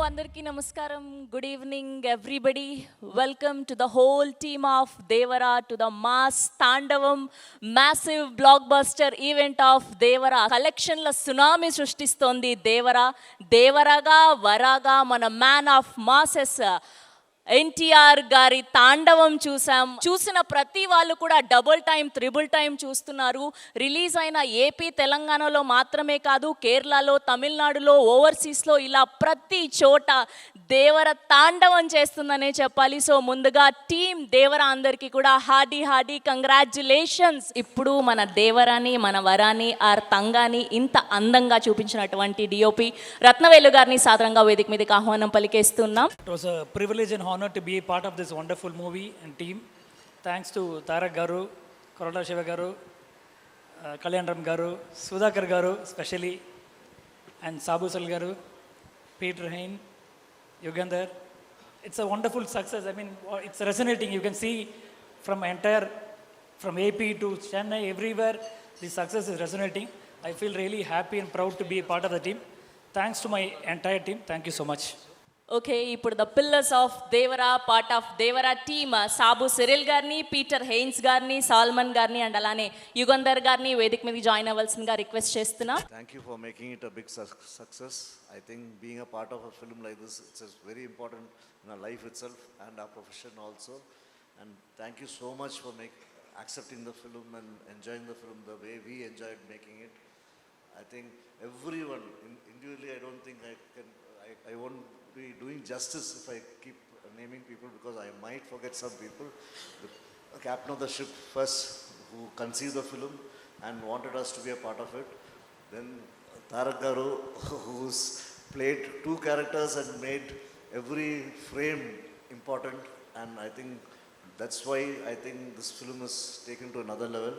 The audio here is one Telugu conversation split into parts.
Andarki namaskaram. Good evening, everybody. Welcome to the whole team of Devara to the mass Tandavam massive blockbuster event of Devara. Collection la tsunami సృష్టిస్తోంది దేవరా. దేవరాగా వరాగా మన మ్యాన్ ఆఫ్ మాసెస్ ఎన్టీఆర్ గారి తాండవం చూసిన ప్రతి వాళ్ళు కూడా డబుల్ టైం త్రిబుల్ టైం చూస్తున్నారు. రిలీజ్ అయిన ఏపీ తెలంగాణలో మాత్రమే కాదు, కేరళలో, తమిళనాడులో, ఓవర్సీస్లో ఇలా ప్రతి చోట దేవర తాండవం చేస్తుందనే చెప్పాలి. సో ముందుగా టీం దేవర అందరికీ కూడా హార్డీ కంగ్రాచ్యులేషన్స్. ఇప్పుడు మన దేవరాని, మన వరాని, ఆర్ తంగాని ఇంత అందంగా చూపించినటువంటి డిఓపి రత్నవేలు గారిని సాదరంగా వేదిక మీదకి ఆహ్వానం పలికేస్తున్నాం. It was a privilege and honor to be a part of this wonderful movie and team. Thanks to Tarak Garu, Korota Shiva Garu, Kalyan Ram Garu, Sudhakar Garu especially, and Sabu Sal Garu, Peter Hain, Yugandhar. It's a wonderful success. I mean, it's resonating. You can see from AP to Chennai, everywhere, the success is resonating. I feel really happy and proud to be a part of the team. Thanks to my entire team. Thank you so much. Okay, ఇప్పుడు the pillars of Devara, part of Devara team Sabu Cyril గారిని, పీటర్ హెయిన్స్ గారిని, సాల్మన్ గారిని అండ్ అలానే యుగంధర్ గారిని వేదిక మీద జాయిన్ అవ్వాల్సిందిగా రిక్వెస్ట్ చేస్తున్నా. Thank you for making it a big success. I think being a part of a film like this it's very important in our life itself and our profession also. And thank you so much for accepting the film and enjoying the film the way we enjoyed making it. I think everyone individually, I don't think I won't be doing justice if I keep naming people because I might forget some people. The captain of the ship first, who conceived the film and wanted us to be a part of it. Then Tarak Garu, who's played two characters and made every frame important, and I think that's why I think this film is taken to another level,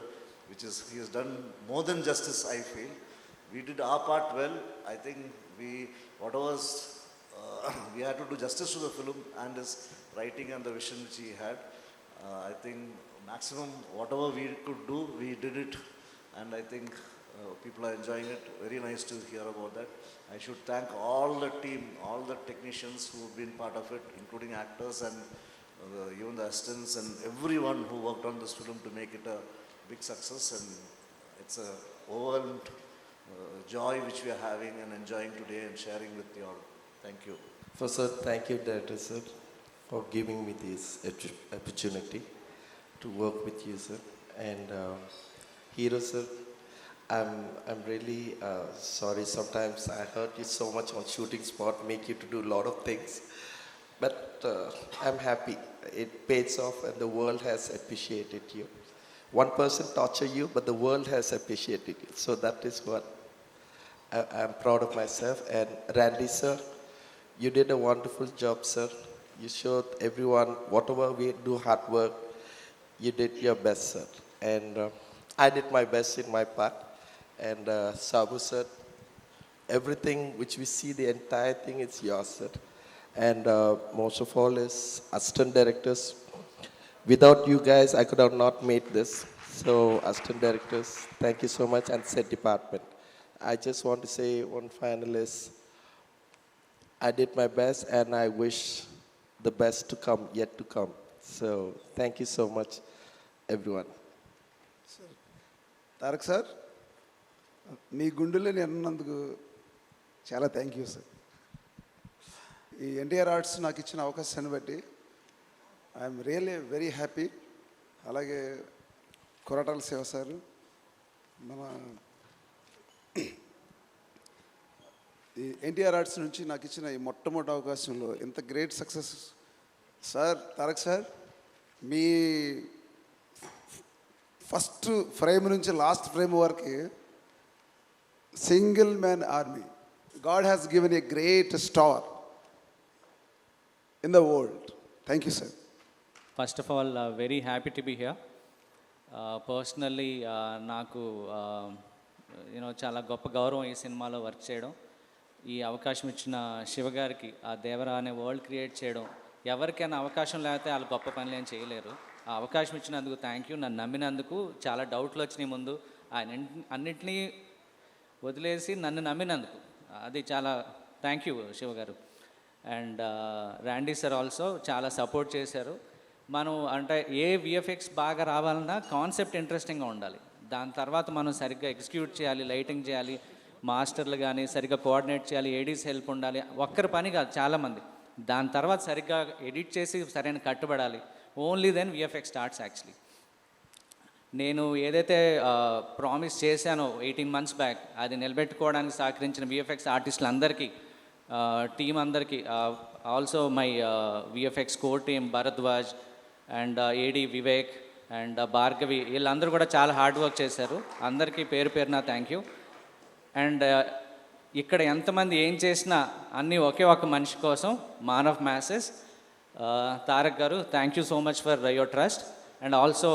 which is he has done more than justice, I feel. We did our part well. I think we had to do justice to the film and his writing and the vision which he had. I think maximum whatever we could do, we did it, and I think people are enjoying it. Very nice to hear about that. I should thank all the team, all the technicians who have been part of it, including actors and even the assistants and everyone who worked on this film to make it a big success. And it's a overwhelmed joy which we are having and enjoying today and sharing with you all. Thank you. First, sir, thank you, Director sir, for giving me this opportunity to work with you, sir. And Hero sir, I'm really sorry. Sometimes I hurt you so much on shooting spot, make you to do a lot of things. But I'm happy. It pays off and the world has appreciated you. One person torture you, but the world has appreciated you. So that is what I'm proud of myself. And Randy sir, you did a wonderful job, sir. You showed everyone whatever we do hard work, you did your best, sir. And I did my best in my part. And Sabu sir, everything which we see, the entire thing is yours, sir. And most of all is assistant directors. Without you guys, I could have not made this. So assistant directors, thank you so much, and set department. I just want to say one final is, I did my best and I wish the best to come, yet to come. So thank you so much, everyone. Sir, Tarak sir, మీ గుండెలో నేనున్నందుకు చాలా థ్యాంక్ యూ సార్. ఈ ఎన్టీఆర్ ఆర్ట్స్ నాకు ఇచ్చిన అవకాశాన్ని బట్టి ఐఎమ్ రియల్లీ వెరీ హ్యాపీ. అలాగే కొరటాల శివ సార్, మన ఈ ఎన్టీఆర్ ఆర్ట్స్ నుంచి నాకు ఇచ్చిన ఈ మొట్టమొదటి అవకాశంలో ఇంత great success sir. Tarak sir, మీ ఫస్ట్ ఫ్రేమ్ నుంచి లాస్ట్ ఫ్రేమ్ వరకు single man army. God has given a great star in the world. Thank you, sir. First of all, very happy to be here. Personally, నాకు చాలా గొప్ప గౌరవం ఈ సినిమాలో వర్క్ చేయడం. ఈ అవకాశం ఇచ్చిన శివ గారికి, ఆ దేవరా అనే వరల్డ్ క్రియేట్ చేయడం, ఎవరికైనా అవకాశం లేకపోతే వాళ్ళు గొప్ప పనులు ఏం చేయలేరు. ఆ అవకాశం ఇచ్చినందుకు థ్యాంక్ యూ. నన్ను నమ్మినందుకు. చాలా డౌట్లు వచ్చినాయి ముందు, ఆయన అన్నింటినీ వదిలేసి నన్ను నమ్మినందుకు అది చాలా థ్యాంక్ యూ శివ గారు. అండ్ ర్యాండీ సార్ ఆల్సో చాలా సపోర్ట్ చేశారు. మనం అంటే ఏ విఎఫ్ఎక్స్ బాగా రావాలన్నా కాన్సెప్ట్ ఇంట్రెస్టింగ్గా ఉండాలి. దాని తర్వాత మనం సరిగ్గా ఎగ్జిక్యూట్ చేయాలి, లైటింగ్ చేయాలి, మాస్టర్లు కానీ సరిగ్గా కోఆర్డినేట్ చేయాలి, ఏడీస్ హెల్ప్ ఉండాలి. ఒక్కరి పని కాదు, చాలామంది. దాని తర్వాత సరిగ్గా ఎడిట్ చేసి సరైన కట్టుబడాలి. Only then VFX starts actually. నేను ఏదైతే ప్రామిస్ చేశానో 18 months బ్యాక్, అది నిలబెట్టుకోవడానికి సహకరించిన విఎఫ్ఎక్స్ ఆర్టిస్టులు అందరికీ, టీం అందరికీ, also my VFX core team Bharadwaj and AD Vivek and Bhargavi, వీళ్ళందరూ కూడా చాలా హార్డ్ వర్క్ చేశారు. అందరికీ పేరు పేరున థ్యాంక్ యూ. అండ్ ఇక్కడ ఎంతమంది ఏం చేసినా అన్నీ ఒకే ఒక మనిషి కోసం, Maan of masses Tarak garu, thank you so much for your trust. And also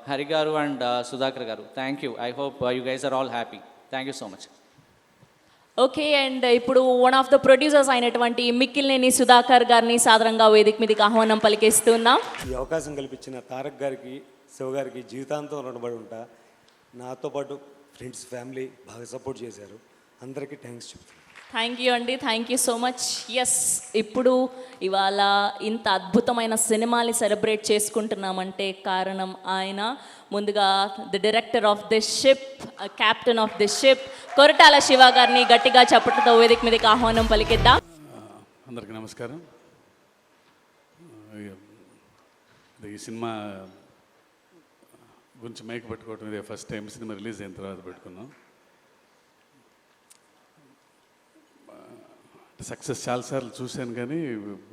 Hari garu and Sudhakar garu, thank you. I hope you guys are all happy. Thank you so much. Okay, and ఇప్పుడు వన్ ఆఫ్ ద ప్రొడ్యూసర్స్ అయినటువంటి మిక్కిలినేని సుధాకర్ గారిని సాదరంగా వేదిక మీదకి ఆహ్వానం పలికేస్తున్నాం. ఈ అవకాశం కల్పించిన తారక్ గారికి, శివ గారికి జీవితాంతం రుణపడి ఉంటా. నాతో పాటు ఫ్రెండ్స్, ఫ్యామిలీ బాగా సపోర్ట్ చేశారు. అందరికీ థ్యాంక్స్ చెప్తాను. థ్యాంక్ యూ అండి, thank you so much. Yes, ఇప్పుడు ఇవాళ ఇంత అద్భుతమైన సినిమాని సెలబ్రేట్ చేసుకుంటున్నామంటే కారణం ఆయన. ముందుగా the director of this ship, captain of this ship, Koratala Shiva గారిని గట్టిగా చప్పట్లతో వేదిక మీదకి ఆహ్వానం పలికిద్దాం. అందరికీ నమస్కారం. ఈ సినిమా గురించి మైక్ పెట్టుకోవటం ఇదే ఫస్ట్ టైం. సినిమా రిలీజ్ అయిన తర్వాత పెట్టుకున్నాం. సక్సెస్ చాలాసార్లు చూశాను కానీ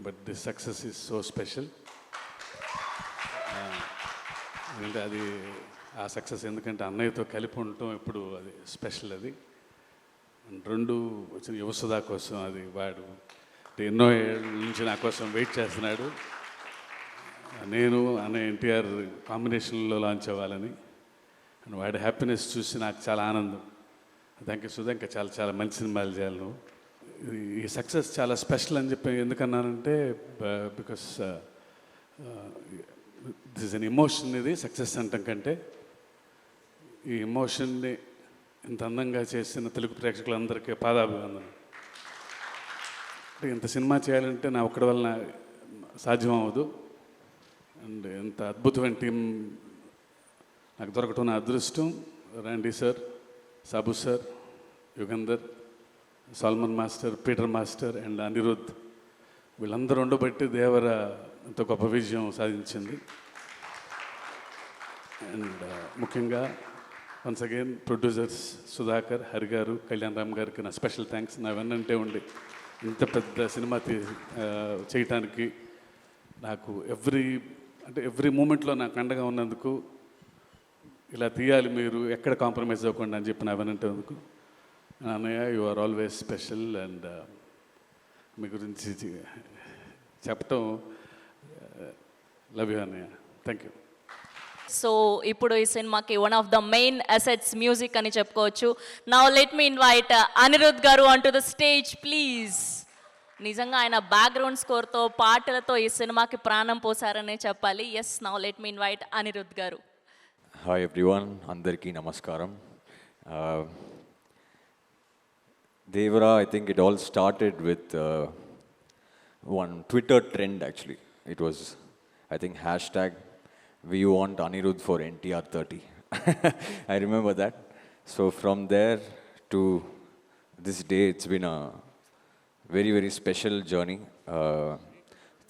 but this success is so special. ఎందుకంటే అది ఆ సక్సెస్ ఎందుకంటే అన్నయ్యతో కలిపి ఉండటం ఎప్పుడు అది స్పెషల్. అది రెండు వచ్చిన యువసుధా కోసం అది వాడు ఎన్నో ఏళ్ళ నుంచి నా కోసం వెయిట్ చేస్తున్నాడు. నేను అన్నయ్య ఎన్టీఆర్ కాంబినేషన్లో లాంచ్ అవ్వాలని. అండ్ వాడి హ్యాపీనెస్ చూసి నాకు చాలా ఆనందం. థ్యాంక్ యూ సుధా, ఇంకా చాలా చాలా మంచి సినిమాలు చేయాలి నువ్వు. ఈ సక్సెస్ చాలా స్పెషల్ అని చెప్పి ఎందుకన్నానంటే because this is an emotion. ఇది సక్సెస్ అంటాం కంటే ఈ ఎమోషన్ని ఇంత అందంగా చేసిన తెలుగు ప్రేక్షకులందరికీ పాదాభివందనం. ఇంత సినిమా చేయాలంటే నా ఒక్కడి వలన సాధ్యం అవ్వదు. అండ్ ఎంత అద్భుతమైన టీం నాకు దొరకటం నా అదృష్టం. Randy sir, Sabu sir, Yugandhar, Salman master, Peter master and Anirudh, వీళ్ళందరూ ఉండబట్టి దేవర ఇంత గొప్ప విజయం సాధించింది. అండ్ ముఖ్యంగా once again producers Sudhakar, Hari గారు, కళ్యాణ్ రామ్ గారికి నా స్పెషల్ థ్యాంక్స్. నా వెన్నంటే ఉండి ఇంత పెద్ద సినిమా చేయటానికి నాకు ఎవ్రీ మూమెంట్లో నాకు అండగా ఉన్నందుకు, ఇలా తీయాలి మీరు ఎక్కడ కాంప్రమైజ్ అవ్వకుండా అని చెప్పి నా వెనంటే అందుకు. అన్నయ్య, you are always special. And మీ గురించి చెప్పటం లవ్ యూ అన్నయ్య. Thank you. సో ఇప్పుడు ఈ సినిమాకి one of the main assets music అని చెప్పుకోవచ్చు. Now let me invite Anirudh గారు on to the stage please. నిజంగా ఆయన బ్యాక్గ్రౌండ్ స్కోర్తో, పాటలతో ఈ సినిమాకి ప్రాణం పోసారనే చెప్పాలి. Yes, now let me invite Anirudh గారు. హాయ్ ఎవ్రీవన్, అందరికీ నమస్కారం. Devara, I think it all started with one Twitter trend actually. It was, I think, hashtag we want Anirudh for NTR 30. I remember that. So from there to this day, it's been a very, very special journey.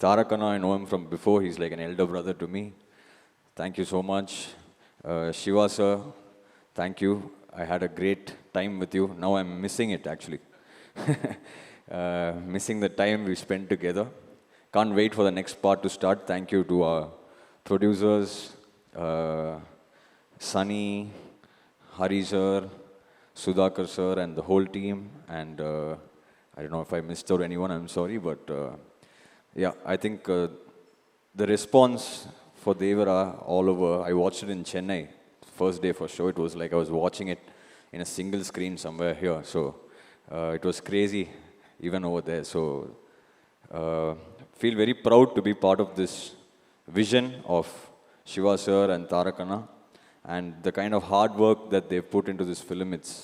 Tarakana, I know him from before. He's like an elder brother to me. Thank you so much. Shiva sir, thank you. I had a great time with you. Now I'm missing it actually. Missing the time we spent together. Can't wait for the next part to start. Thank you to our producers, Sunny, Hari sir, Sudhakar sir and the whole team. And I don't know if I missed out anyone, I'm sorry. But yeah, I think the response for Devara all over, I watched it in Chennai. First day for sure, it was like I was watching it in a single screen somewhere here. So it was crazy even over there. So feel very proud to be part of this vision of Shiva sir and Tarakana, and the kind of hard work that they've put into this film, it's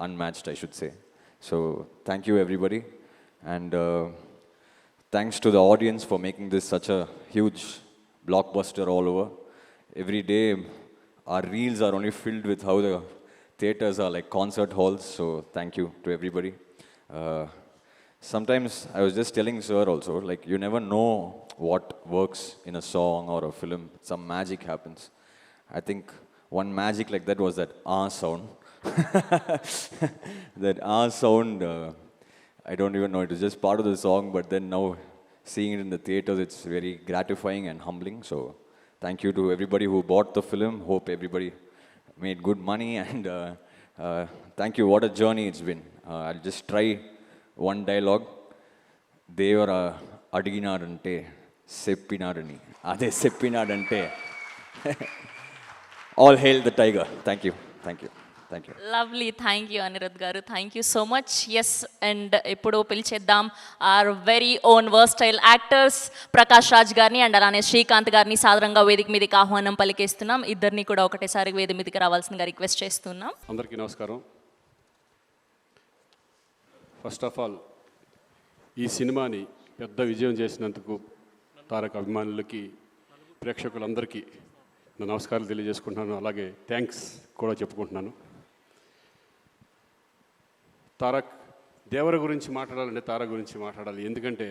unmatched, I should say. So thank you everybody. And thanks to the audience for making this such a huge blockbuster all over. Every day, our reels are only filled with how the theaters are like concert halls. So thank you to everybody. Sometimes I was just telling Sir also, like you never know what works in a song or a film. Some magic happens. I think one magic like that was that sound. That sound, I don't even know, it was just part of the song, but then now seeing it in the theaters, it's very gratifying and humbling. So thank you to everybody who bought the film. Hope everybody made good money, and thank you. What a journey it's been. I'll just try one dialogue. Devara adiginadante seppinadani ade seppinadante. All hail the tiger. Thank you. Thank you. Thank you. Lovely, thank you Anirudh గారు, thank you so much. Yes, and ఇప్పుడు పిలిచేద్దాం our very own versatile actors Prakash Raj గారిని అండ్ అలానే శ్రీకాంత్ గారిని సాదరంగా వేదిక మీదకి ఆహ్వానం పలికేస్తున్నాం. ఇద్దరిని కూడా ఒకటేసారి వేదిక మీదకి రావాల్సిందిగా రిక్వెస్ట్ చేస్తున్నాం. అందరికీ నమస్కారం. ఫస్ట్ ఆఫ్ ఆల్ ఈ సినిమాని పెద్ద విజయం చేసినందుకు తారక్ అభిమానులకి, ప్రేక్షకులందరికీ నా నమస్కారాలు తెలియజేసుకుంటున్నాను. అలాగే థ్యాంక్స్ కూడా చెప్పుకుంటున్నాను. తారక్ దేవర గురించి మాట్లాడాలంటే తారక్ గురించి మాట్లాడాలి. ఎందుకంటే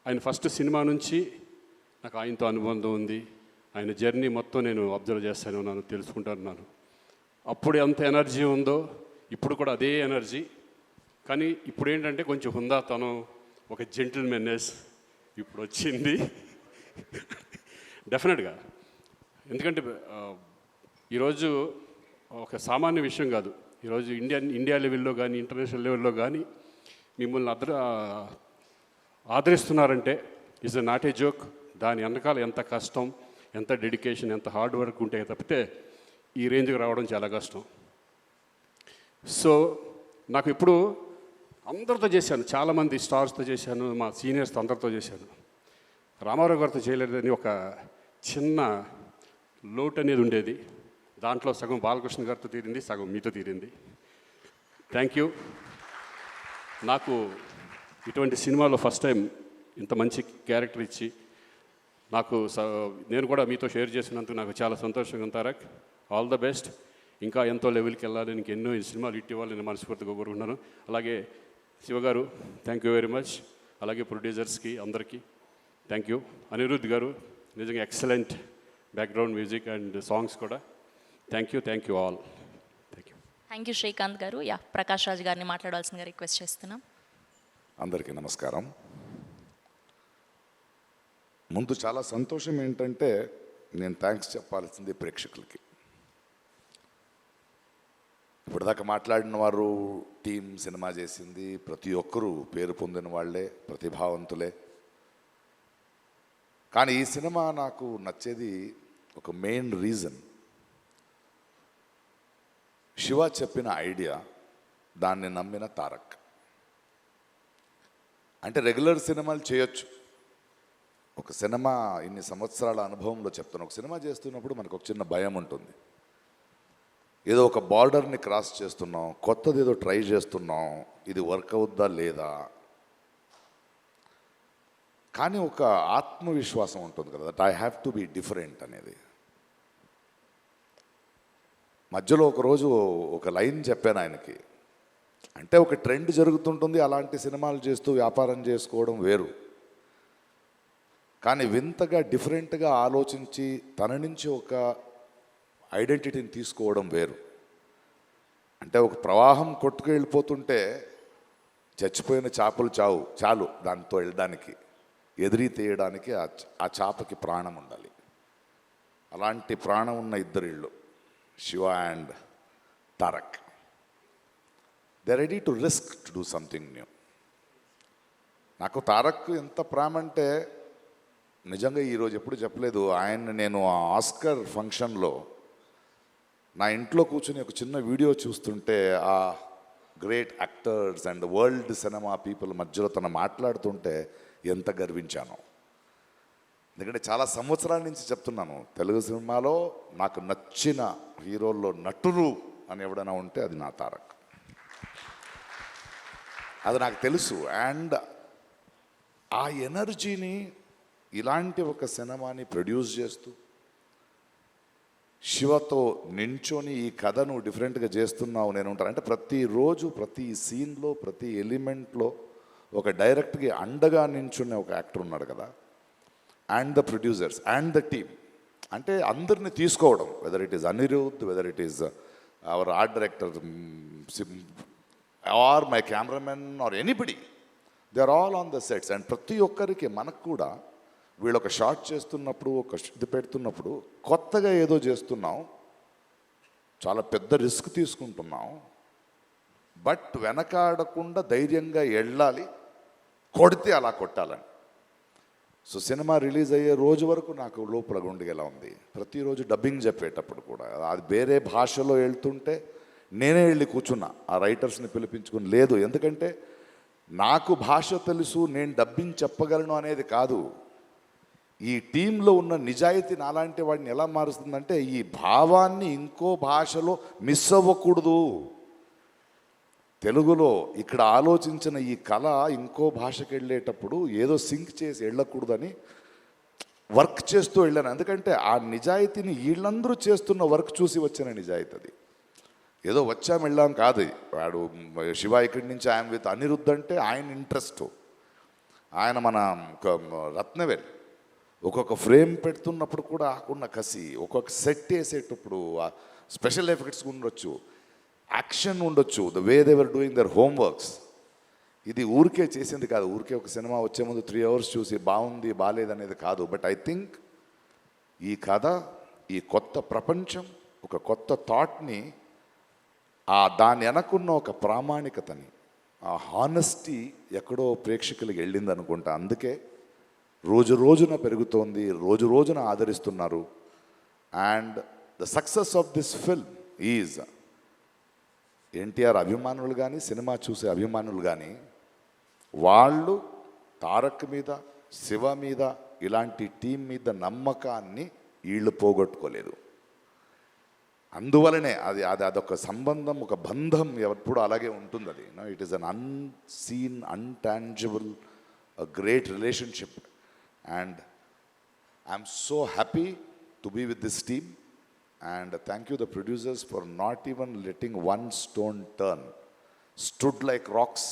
ఆయన ఫస్ట్ సినిమా నుంచి నాకు ఆయనతో అనుబంధం ఉంది. ఆయన జర్నీ మొత్తం నేను అబ్జర్వ్ చేస్తూనే ఉన్నాను, తెలుసుకుంటున్నాను. అప్పుడు ఎంత ఎనర్జీ ఉందో ఇప్పుడు కూడా అదే ఎనర్జీ. కానీ ఇప్పుడు ఏంటంటే కొంచెం హుందాతనం, ఒక జెంటిల్మెన్నెస్ ఇప్పుడు వచ్చింది డెఫినెట్గా. ఎందుకంటే ఈరోజు ఒక సామాన్య విషయం కాదు. ఈరోజు ఇండియా లెవెల్లో కానీ ఇంటర్నేషనల్ లెవెల్లో కానీ మిమ్మల్ని ఆదరిస్తున్నారంటే is a not a joke. దాని వెనకాల ఎంత కష్టం, ఎంత డెడికేషన్, ఎంత హార్డ్ వర్క్ ఉంటే తప్పితే ఈ రేంజ్కి రావడం చాలా కష్టం. సో నాకు ఇప్పుడు అందరితో చేశాను, చాలామంది స్టార్స్తో చేశాను, మా సీనియర్స్తో అందరితో చేశాను. రామారావు గారితో చేయలేదని ఒక చిన్న లోటు అనేది ఉండేది. దాంట్లో సగం బాలకృష్ణ గారితో తీరింది, సగం మీతో తీరింది. Thank you. నాకు ఇటువంటి సినిమాలో ఫస్ట్ టైం ఇంత మంచి క్యారెక్టర్ ఇచ్చి నేను కూడా మీతో షేర్ చేసినందుకు నాకు చాలా సంతోషంగా ఉంది. Tarak, all the best. ఇంకా ఎంతో లెవెల్కి వెళ్ళాలి, నీకు ఎన్నో ఈ సినిమాలు ఇట్టి ఇవ్వాలని మనస్ఫూర్తిగా కోరుకుంటున్నాను. అలాగే శివగారు, థ్యాంక్ యూ వెరీ మచ్. అలాగే ప్రొడ్యూసర్స్కి అందరికీ థ్యాంక్ యూ. అనిరుద్ధ్ గారు నిజంగా excellent background music and songs కూడా. Thank you all. Thank you. Thank you Srikanth గారు. యా, ప్రకాష్ రాజ్ గారిని మాట్లాడవలసిందిగా రిక్వెస్ట్ చేస్తున్నాం. అందరికీ నమస్కారం. ముందు చాలా సంతోషం ఏంటంటే నేను థ్యాంక్స్ చెప్పాల్సింది ప్రేక్షకులకి. ఇప్పటిదాకా మాట్లాడిన వారు, టీం సినిమా చేసింది, ప్రతి ఒక్కరూ పేరు పొందిన వాళ్ళే, ప్రతిభావంతులే. కానీ ఈ సినిమా నాకు నచ్చేది ఒక మెయిన్ రీజన్, శివ చెప్పిన ఐడియా, దాన్ని నమ్మిన తారక్. అంటే రెగ్యులర్ సినిమాలు చేయొచ్చు, ఒక సినిమా ఇన్ని సంవత్సరాల అనుభవంలో చెప్తాను, ఒక సినిమా చేస్తున్నప్పుడు మనకు ఒక చిన్న భయం ఉంటుంది. ఏదో ఒక బార్డర్ని క్రాస్ చేస్తున్నాం, కొత్తది ఏదో ట్రై చేస్తున్నాం, ఇది వర్క్ అవుద్దా లేదా. కానీ ఒక ఆత్మవిశ్వాసం ఉంటుంది కదా, that I have to be different అనేది. మధ్యలో ఒకరోజు ఒక లైన్ చెప్పాను ఆయనకి, అంటే ఒక ట్రెండ్ జరుగుతుంటుంది, అలాంటి సినిమాలు చేస్తూ వ్యాపారం చేసుకోవడం వేరు. కానీ వింతగా డిఫరెంట్గా ఆలోచించి తన నుంచి ఒక ఐడెంటిటీని తీసుకోవడం వేరు. అంటే ఒక ప్రవాహం కొట్టుకు వెళ్ళిపోతుంటే చచ్చిపోయిన చేపలు చాలు దాంతో వెళ్ళడానికి, ఎదిరి తీయడానికి ఆ చేపకి ప్రాణం ఉండాలి. అలాంటి ప్రాణం ఉన్న ఇద్దరిళ్ళు, Siva and Tarak. They are ready to risk to do something new. నాకు తారక్ ఎంత ప్రేమ అంటే నిజంగా ఈరోజు ఎప్పుడు చెప్పలేదు. ఆయన నేను ఆ ఆస్కర్ ఫంక్షన్లో నా ఇంట్లో కూర్చొని ఒక చిన్న వీడియో చూస్తుంటే ఆ great actors and world cinema people మధ్యలో తను మాట్లాడుతుంటే ఎంత గర్వించాను. ఎందుకంటే చాలా సంవత్సరాల నుంచి చెప్తున్నాను, తెలుగు సినిమాలో నాకు నచ్చిన హీరోల్లో నటులు అని ఎవడైనా ఉంటే అది నా తారక్. అది నాకు తెలుసు. అండ్ ఆ ఎనర్జీని ఇలాంటి ఒక సినిమాని ప్రొడ్యూస్ చేస్తూ శివతో నించొని ఈ కథను డిఫరెంట్గా చేస్తున్నావు నేను ఉంటాను అంటే ప్రతిరోజు ప్రతి సీన్లో ప్రతి ఎలిమెంట్లో ఒక డైరెక్ట్గా అండగా నించున్న ఒక యాక్టర్ ఉన్నాడు కదా. And the producers and the team అంటే అందరిని తీసుకోవడం, whether it is Anirudh, whether it is our art director or my cameraman or anybody, they are all on the sets. And ప్రతి ఒక్కరికి మనకు కూడా వీళ్ళు ఒక షాట్ చేస్తున్నప్పుడు ఒక ఇది పెడుతున్నప్పుడు కొత్తగా ఏదో చేస్తున్నాం, చాలా పెద్ద రిస్క్ తీసుకుంటున్నాం, బట్ వెనకాడకుండా ధైర్యంగా వెళ్ళాలి, కొడితే అలా కొట్టాలని. సో సినిమా రిలీజ్ అయ్యే రోజు వరకు నాకు లోపల గుండెగా ఉంది. ప్రతిరోజు డబ్బింగ్ చెప్పేటప్పుడు కూడా అది వేరే భాషలో వెళ్తుంటే నేనే వెళ్ళి కూర్చున్నా ఆ రైటర్స్ని పిలిపించుకుని. లేదు, ఎందుకంటే నాకు భాష తెలుసు, నేను డబ్బింగ్ చెప్పగలను అనేది కాదు. ఈ టీంలో ఉన్న నిజాయితీ నాలాంటి వాడిని ఎలా మారుస్తుందంటే ఈ భావాన్ని ఇంకో భాషలో మిస్ అవ్వకూడదు. తెలుగులో ఇక్కడ ఆలోచించిన ఈ కళ ఇంకో భాషకి వెళ్ళేటప్పుడు ఏదో సింక్ చేసి వెళ్ళకూడదని వర్క్ చేస్తూ వెళ్ళాను. ఎందుకంటే ఆ నిజాయితీని వీళ్ళందరూ చేస్తున్న వర్క్ చూసి వచ్చిన నిజాయితీ అది. ఏదో వచ్చాం వెళ్ళాం కాదు. వాడు శివ ఇక్కడి నుంచి ఆయన విత్ అనిరుద్ధ్ అంటే ఆయన ఇంట్రెస్ట్, ఆయన మన రత్నవేల్ ఒక్కొక్క ఫ్రేమ్ పెడుతున్నప్పుడు కూడా ఆకున్న కసి, ఒక్కొక్క సెట్ వేసేటప్పుడు స్పెషల్ ఎఫెక్ట్స్ ఉండొచ్చు, యాక్షన్ ఉండొచ్చు, the way they were doing their homeworks. ఇది ఊరికే చేసింది కాదు, ఊరికే ఒక సినిమా వచ్చే ముందు 3 hours చూసి బాగుంది బాగాలేదనేది కాదు. బట్ ఐ థింక్ ఈ కథ, ఈ కొత్త ప్రపంచం, ఒక కొత్త థాట్ని, దాని వెనకున్న ఒక ప్రామాణికతని, ఆ హానెస్టీ ఎక్కడో ప్రేక్షకులకి వెళ్ళింది అనుకుంటా. అందుకే రోజు రోజున పెరుగుతోంది, రోజు రోజున ఆదరిస్తున్నారు. And the success of this film is NTR అభిమానులు కానీ సినిమా చూసే అభిమానులు కానీ వాళ్ళు తారక్ మీద, శివ మీద, ఇలాంటి టీం మీద నమ్మకాన్ని వీళ్ళు పోగొట్టుకోలేదు. అందువలనే అదొక సంబంధం, ఒక బంధం ఎప్పుడు అలాగే ఉంటుంది. అది it is an unseen, intangible, great relationship. And I'm so happy to be with this team. And thank you the producers for not even letting one stone turn. Stood like rocks.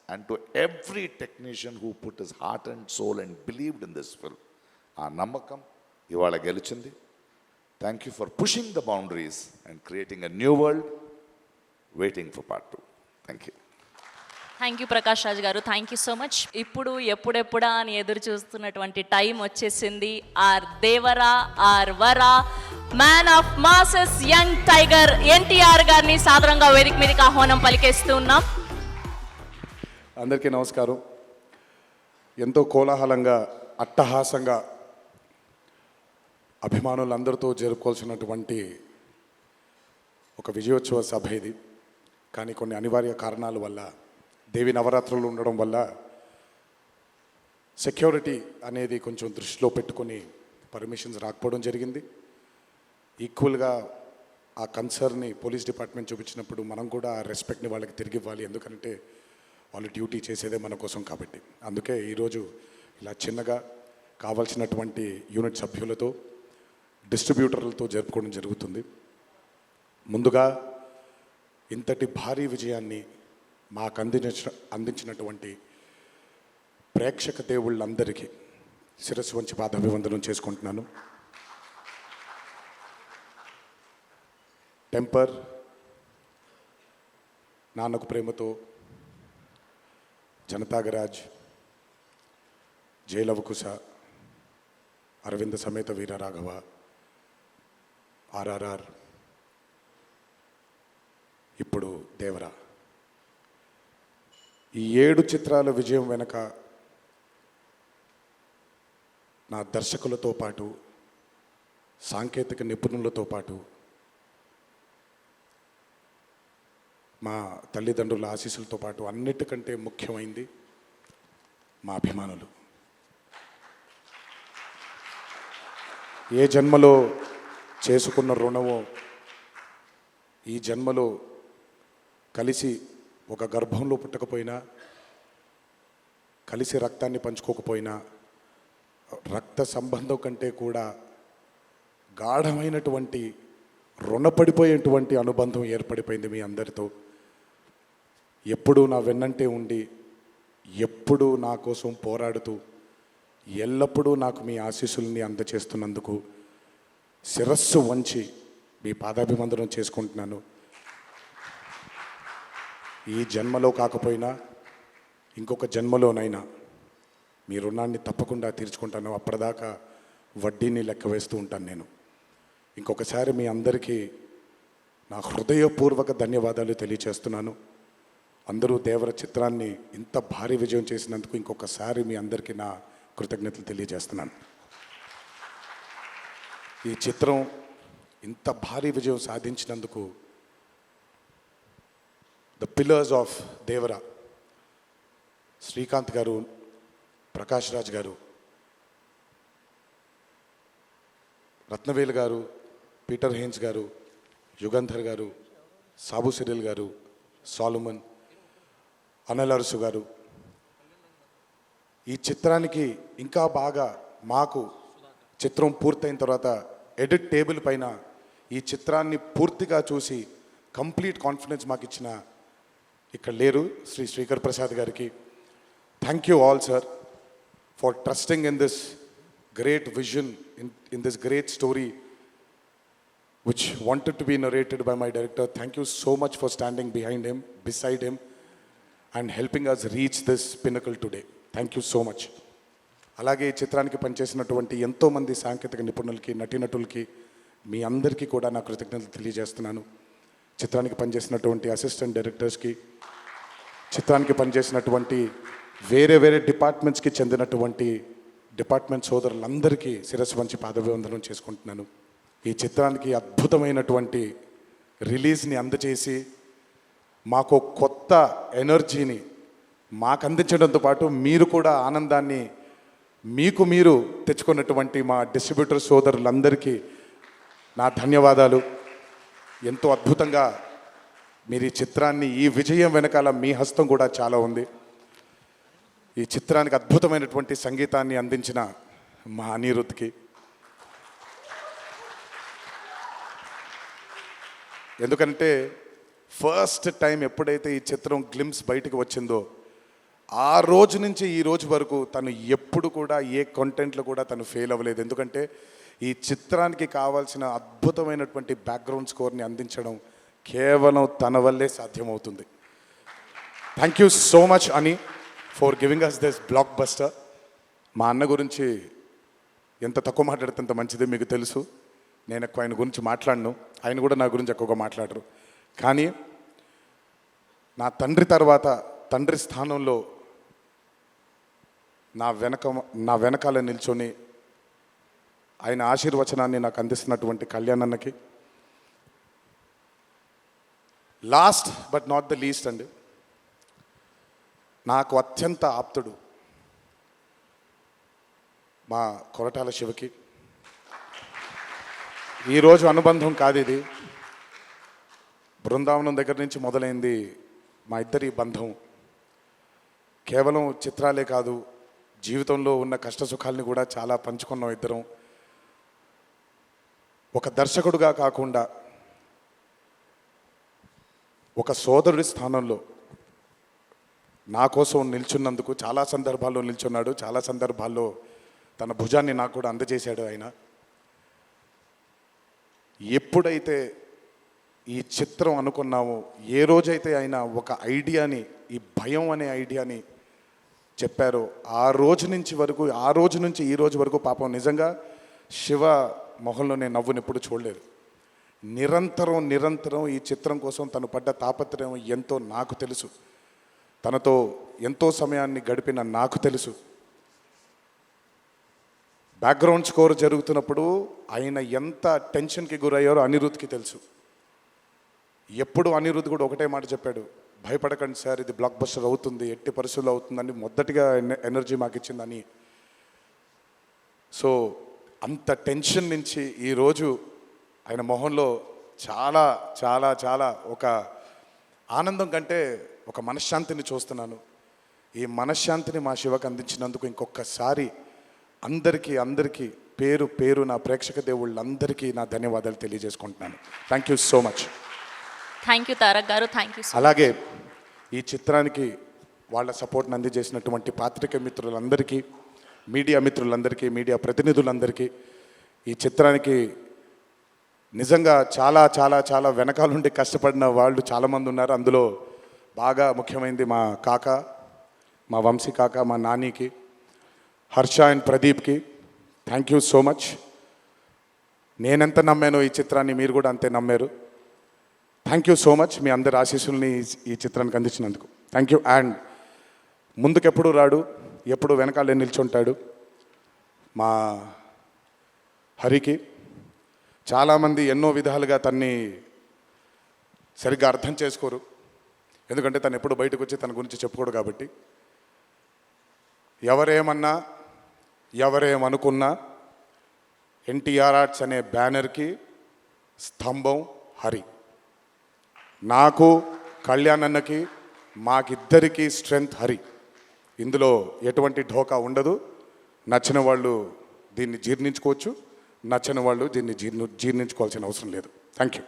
And to every technician who put his heart and soul and believed in this film. Aa namakam ivala gelichindi. Thank you for pushing the boundaries and creating a new world. Waiting for part 2. Thank you. Thank you Prakash Raj గారు, థ్యాంక్ యూ సో మచ్. ఇప్పుడు ఎప్పుడెప్పుడా అని ఎదురు చూస్తున్నటువంటి టైం వచ్చేసింది. Our Devara, our Vara, man of masses, young tiger NTR గారిని సాదరంగా వేదిక మీదకి ఆహ్వానం పలికేస్తూ ఉన్నాం. అందరికీ నమస్కారం. ఎంతో కోలాహలంగా, అట్టహాసంగా అభిమానులందరితో జరుపుకోవాల్సినటువంటి ఒక విజయోత్సవ సభ ఇది. కానీ కొన్ని అనివార్య కారణాల వల్ల, దేవి నవరాత్రులు ఉండడం వల్ల సెక్యూరిటీ అనేది కొంచెం దృష్టిలో పెట్టుకొని పర్మిషన్స్ రాకపోవడం జరిగింది. ఈక్వల్గా ఆ కన్సర్న్ని పోలీస్ డిపార్ట్మెంట్ చూపించినప్పుడు మనం కూడా ఆ రెస్పెక్ట్ని వాళ్ళకి తిరిగి ఇవ్వాలి. ఎందుకంటే వాళ్ళు డ్యూటీ చేసేదే మన కోసం కాబట్టి. అందుకే ఈరోజు ఇలా చిన్నగా కావాల్సినటువంటి యూనిట్ సభ్యులతో, డిస్ట్రిబ్యూటర్లతో జరుపుకోవడం జరుగుతుంది. ముందుగా ఇంతటి భారీ విజయాన్ని మాకు అందించినటువంటి ప్రేక్షక దేవుళ్ళందరికీ శిరస్సు వంచి పాదాభివందనం చేసుకుంటున్నాను. టెంపర్, నాన్నకు ప్రేమతో, జనతాగరాజ్, జైలవకుశ, అరవింద సమేత వీరరాఘవ, RRR, ఇప్పుడు దేవరా, ఈ 7 చిత్రాల విజయం వెనక నా దర్శకులతో పాటు, సాంకేతిక నిపుణులతో పాటు, మా తల్లిదండ్రుల ఆశీస్సులతో పాటు అన్నిటికంటే ముఖ్యమైంది మా అభిమానులు. ఏ జన్మలో చేసుకున్న రుణమో ఈ జన్మలో కలిసి ఒక గర్భంలో పుట్టకపోయినా కలిసి రక్తాన్ని పంచుకోకపోయినా రక్త సంబంధం కంటే కూడా గాఢమైనటువంటి రుణపడిపోయేటువంటి అనుబంధం ఏర్పడిపోయింది మీ అందరితో. ఎప్పుడూ నా వెన్నంటే ఉండి ఎప్పుడూ నా కోసం పోరాడుతూ ఎల్లప్పుడూ నాకు మీ ఆశీస్సుల్ని అందచేస్తున్నందుకు శిరస్సు వంచి మీ పాదాభివందనం చేసుకుంటున్నాను. ఈ జన్మలో కాకపోయినా ఇంకొక జన్మలోనైనా మీ రుణాన్ని తప్పకుండా తీర్చుకుంటాను. అప్పటిదాకా వడ్డీని లెక్క వేస్తూ ఉంటాను నేను. ఇంకొకసారి మీ అందరికీ నా హృదయపూర్వక ధన్యవాదాలు తెలియచేస్తున్నాను. అందరూ దేవర చిత్రాన్ని ఇంత భారీ విజయం చేసినందుకు ఇంకొకసారి మీ అందరికీ నా కృతజ్ఞతలు తెలియజేస్తున్నాను. ఈ చిత్రం ఇంత భారీ విజయం సాధించినందుకు ద పిల్లర్స్ ఆఫ్ దేవర, శ్రీకాంత్ గారు, ప్రకాష్ రాజ్ గారు, రత్నవేలు గారు, పీటర్ హేన్స్ గారు, యుగంధర్ గారు, సాబు సిరిల్ గారు, సాలుమన్, అనిల్ అరసు గారు, ఈ చిత్రానికి ఇంకా బాగా మాకు చిత్రం పూర్తయిన తర్వాత ఎడిట్ టేబుల్ పైన ఈ చిత్రాన్ని పూర్తిగా చూసి కంప్లీట్ కాన్ఫిడెన్స్ మాకు ఇచ్చిన ఇక్కడ లేరు శ్రీ శ్రీకర్ ప్రసాద్ గారికి thank you all sir for trusting in this great vision in this great story which wanted to be narrated by my director. Thank you so much for standing behind him, beside him, and helping us reach this pinnacle today. Thank you so much. అలాగే ఈ చిత్రానికి పనిచేసినటువంటి ఎంతోమంది సాంకేతిక నిపుణులకి, నటీనటులకి, మీ అందరికీ కూడా నా కృతజ్ఞతలు తెలియజేస్తున్నాను. చిత్రానికి పనిచేసినటువంటి అసిస్టెంట్ డైరెక్టర్స్కి, చిత్రానికి పనిచేసినటువంటి వేరే వేరే డిపార్ట్మెంట్స్కి చెందినటువంటి డిపార్ట్మెంట్ సోదరులందరికీ శిరస్సు వంచి పాదాభివందనం చేసుకుంటున్నాను. ఈ చిత్రానికి అద్భుతమైనటువంటి రిలీజ్ని అందచేసి మాకు కొత్త ఎనర్జీని మాకు అందించడంతో పాటు మీరు కూడా ఆనందాన్ని మీకు మీరు తెచ్చుకున్నటువంటి మా డిస్ట్రిబ్యూటర్ సోదరులందరికీ నా ధన్యవాదాలు. ఎంతో అద్భుతంగా మీరు ఈ చిత్రాన్ని, ఈ విజయం వెనకాల మీ హస్తం కూడా చాలా ఉంది. ఈ చిత్రానికి అద్భుతమైనటువంటి సంగీతాన్ని అందించిన మా అనిరుద్ధ్కి, ఎందుకంటే ఫస్ట్ టైం ఎప్పుడైతే ఈ చిత్రం గ్లిమ్స్ బయటకు వచ్చిందో ఆ రోజు నుంచి ఈ రోజు వరకు తను ఎప్పుడు కూడా ఏ కంటెంట్లో కూడా తను ఫెయిల్ అవ్వలేదు. ఎందుకంటే ఈ చిత్రానికి కావాల్సిన అద్భుతమైనటువంటి బ్యాక్గ్రౌండ్ స్కోర్ని అందించడం కేవలం తన వల్లే సాధ్యమవుతుంది. థ్యాంక్ యూ సో మచ్ అని for giving us this blockbuster. మా అన్న గురించి ఎంత తక్కువ మాట్లాడితే అంత మంచిది, మీకు తెలుసు. నేను ఎక్కువ ఆయన గురించి మాట్లాడను, ఆయన కూడా నా గురించి ఎక్కువగా మాట్లాడరు. కానీ నా తండ్రి తర్వాత తండ్రి స్థానంలో నా వెనకాల నిల్చొని ఆయన ఆశీర్వచనాన్ని నాకు అందిస్తున్నటువంటి కళ్యాణ్ అన్నకి, last but not the least అండి, నాకు అత్యంత ఆప్తుడు మా కొరటాల శివకి. ఈరోజు అనుబంధం కాదు ఇది, బృందావనం దగ్గర నుంచి మొదలైంది మా ఇద్దరి బంధం. కేవలం చిత్రాలే కాదు, జీవితంలో ఉన్న కష్ట సుఖాలని కూడా చాలా పంచుకున్నాం ఇద్దరం. ఒక దర్శకుడుగా కాకుండా ఒక సోదరుడి స్థానంలో నా కోసం నిల్చున్నందుకు చాలా సందర్భాల్లో నిల్చున్నాడు, చాలా సందర్భాల్లో తన భుజాన్ని నాకు కూడా అందజేశాడు ఆయన. ఎప్పుడైతే ఈ చిత్రం అనుకున్నామో, ఏ రోజైతే ఆయన ఒక ఐడియాని, ఈ భయం అనే ఐడియాని చెప్పారో ఆ రోజు నుంచి ఈ రోజు వరకు పాపం నిజంగా శివ మొహంలో నేను నవ్వుని ఎప్పుడు చూడలేదు. నిరంతరం ఈ చిత్రం కోసం తను పడ్డ తాపత్రయం ఎంతో నాకు తెలుసు. తనతో ఎంతో సమయాన్ని గడిపిన నాకు తెలుసు. బ్యాక్గ్రౌండ్ స్కోర్ జరుగుతున్నప్పుడు ఆయన ఎంత టెన్షన్కి గురయ్యారో అనిరుద్ధ్కి తెలుసు. ఎప్పుడు అనిరుద్ధ్ కూడా ఒకటే మాట చెప్పాడు, భయపడకండి సార్, ఇది బ్లాక్ బస్టర్ అవుతుంది, ఎట్టి పరిస్థితుల్లో అవుతుందని మొదటిగా ఎనర్జీ మాకు ఇచ్చిందని. సో అంత టెన్షన్ నుంచి ఈరోజు ఆయన మొహంలో చాలా చాలా చాలా ఒక ఆనందం కంటే ఒక మనశ్శాంతిని చూస్తున్నాను. ఈ మనశ్శాంతిని మా శివకు అందించినందుకు ఇంకొకసారి అందరికీ పేరు పేరు నా ప్రేక్షక దేవుళ్ళందరికీ నా ధన్యవాదాలు తెలియజేసుకుంటున్నాను. Thank you so much. Thank you Tarak garu, thank you. అలాగే ఈ చిత్రానికి వాళ్ళ సపోర్ట్ని అందజేసినటువంటి పాత్రికేయ మిత్రులందరికీ, మీడియా మిత్రులందరికీ, మీడియా ప్రతినిధులందరికీ, ఈ చిత్రానికి నిజంగా చాలా చాలా చాలా వెనకాలండి కష్టపడిన వాళ్ళు చాలామంది ఉన్నారు. అందులో బాగా ముఖ్యమైనది మా కాక, మా వంశీ కాక, మా నానికి, హర్ష అండ్ ప్రదీప్కి థ్యాంక్ యూ సో మచ్. నేనెంత నమ్మానో ఈ చిత్రాన్ని మీరు కూడా అంతే నమ్మారు. Thank you so much. మీ అందరి ఆశీస్సుల్ని ఈ చిత్రానికి అందించినందుకు థ్యాంక్ యూ. అండ్ ముందుకెప్పుడు రాడు, ఎప్పుడు వెనకాలే నిల్చుంటాడు మా హరికి. చాలామంది ఎన్నో విధాలుగా తన్ని సరిగ్గా అర్థం చేసుకోరు, ఎందుకంటే తను ఎప్పుడు బయటకు వచ్చి తన గురించి చెప్పుకోడు కాబట్టి. ఎవరేమన్నా ఎవరేమనుకున్నా ఎన్టీఆర్ ఆర్ట్స్ అనే బ్యానర్కి స్తంభం హరి. నాకు, కళ్యాణ్ అన్నకి, మాకిద్దరికీ స్ట్రెంగ్త్ హరి. ఇందులో ఎటువంటి ఢోకా ఉండదు. నచ్చిన వాళ్ళు దీన్ని జీర్ణించుకోవచ్చు, నచ్చని వాళ్ళు దీన్ని జీర్ణించుకోవాల్సిన అవసరం లేదు. Thank you.